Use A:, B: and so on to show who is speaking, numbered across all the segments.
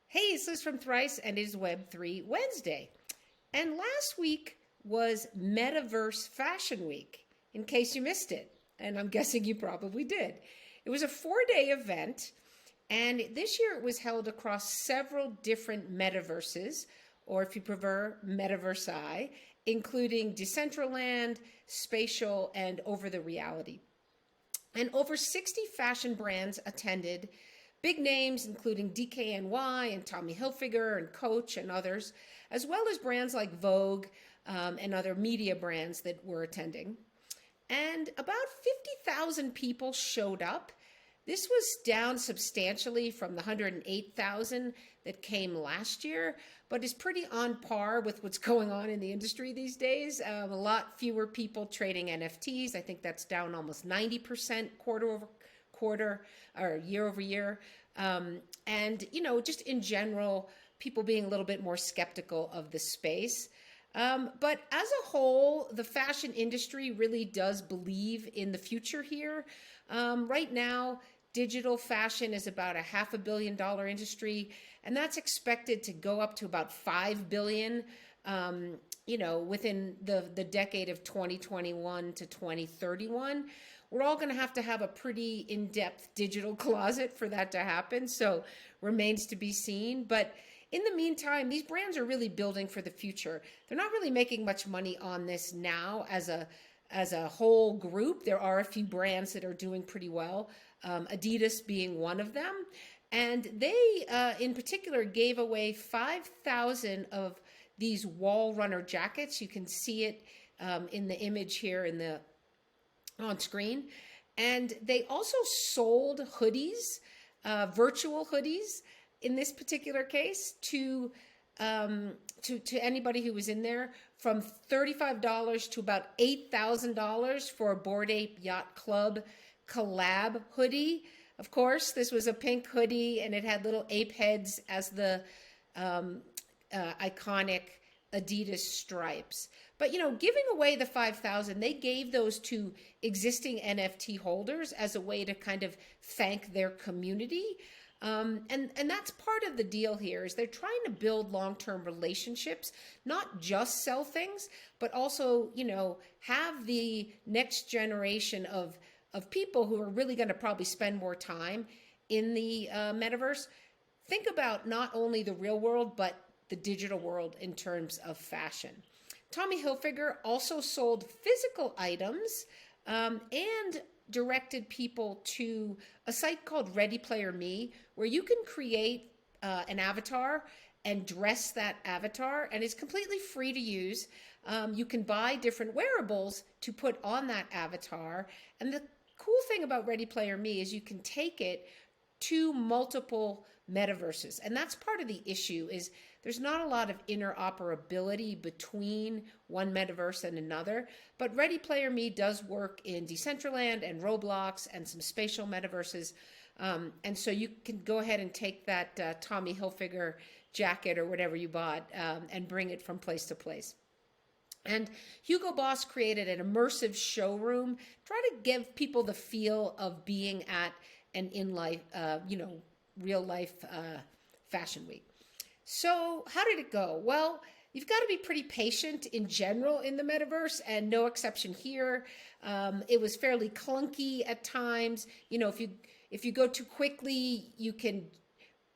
A: Hey, it's Liz from Thrice, and it is Web3 Wednesday. And last week was Metaverse Fashion Week, in case you missed it. And I'm guessing you probably did. It was a 4-day event, and this year it was held across several different metaverses, or if you prefer, metaversi, including Decentraland, Spatial, and Over the Reality. And over 60 fashion brands attended, big names including DKNY and Tommy Hilfiger and Coach and others, as well as brands like Vogue and other media brands that were attending. And about 50,000 people showed up. This was down substantially from the 108,000 that came last year, but is pretty on par with what's going on in the industry these days. A lot fewer people trading NFTs. I think that's down almost 90% quarter over quarter or year over year. And, just in general, people being a little bit more skeptical of the space. But as a whole, the fashion industry really does believe in the future here. Right now, digital fashion is about a $500 million industry, and that's expected to go up to about $5 billion, within the decade of 2021 to 2031. We're all going to have a pretty in-depth digital closet for that to happen, so remains to be seen. But in the meantime, these brands are really building for the future. They're not really making much money on this now as a whole group. There are a few brands that are doing pretty well, Adidas being one of them. And they, in particular, gave away 5,000 of these Wallrunner jackets. You can see it in the image here on screen. And they also sold hoodies, virtual hoodies, in this particular case, to anybody who was in there, from $35 to about $8,000 for a Bored Ape Yacht Club collab hoodie. Of course, this was a pink hoodie, and it had little ape heads as the iconic Adidas stripes. But, giving away the 5,000, they gave those to existing NFT holders as a way to kind of thank their community. And that's part of the deal here is they're trying to build long-term relationships, not just sell things, but also, have the next generation of people who are really going to probably spend more time in the metaverse. Think about not only the real world, but the digital world in terms of fashion. Tommy Hilfiger also sold physical items and directed people to a site called Ready Player Me, where you can create an avatar and dress that avatar, and it's completely free to use. You can buy different wearables to put on that avatar, and the cool thing about Ready Player Me is you can take it to multiple metaverses, and that's part of the issue is there's not a lot of interoperability between one metaverse and another, but Ready Player Me does work in Decentraland and Roblox and some spatial metaverses. And so you can go ahead and take that Tommy Hilfiger jacket or whatever you bought and bring it from place to place. And Higo Boss created an immersive showroom, try to give people the feel of being at an in-life, real life fashion week. So how did it go? Well, you've got to be pretty patient in general in the metaverse, and no exception here. It was fairly clunky at times. If you go too quickly, you can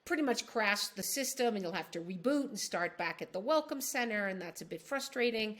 A: pretty much crash the system, and you'll have to reboot and start back at the welcome center, and that's a bit frustrating.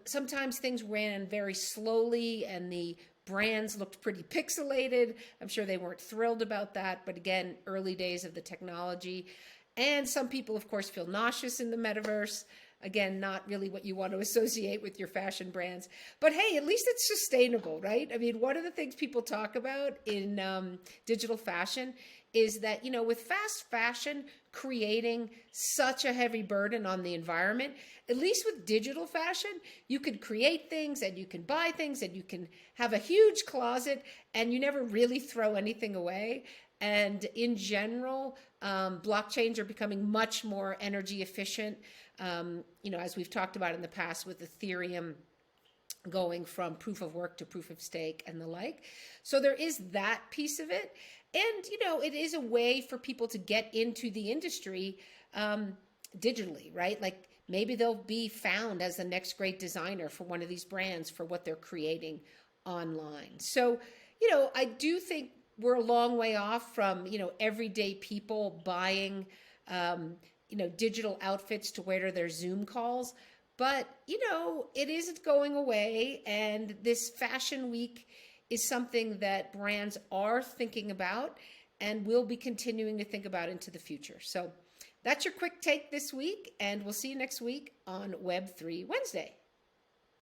A: Sometimes things ran very slowly, and the brands looked pretty pixelated. I'm sure they weren't thrilled about that, but again, early days of the technology. And some people, of course, feel nauseous in the metaverse. Again, not really what you want to associate with your fashion brands. But hey, at least it's sustainable, right? I mean, one of the things people talk about in digital fashion is that, with fast fashion creating such a heavy burden on the environment, at least with digital fashion, you can create things and you can buy things and you can have a huge closet and you never really throw anything away. And in general, blockchains are becoming much more energy efficient. As we've talked about in the past with Ethereum going from proof of work to proof of stake and the like. So there is that piece of it. And, it is a way for people to get into the industry digitally, right? Like maybe they'll be found as the next great designer for one of these brands for what they're creating online. So, I do think we're a long way off from, everyday people buying, digital outfits to wear to their Zoom calls. But, it isn't going away. And this fashion week is something that brands are thinking about and will be continuing to think about into the future. So that's your quick take this week, and we'll see you next week on Web3 Wednesday.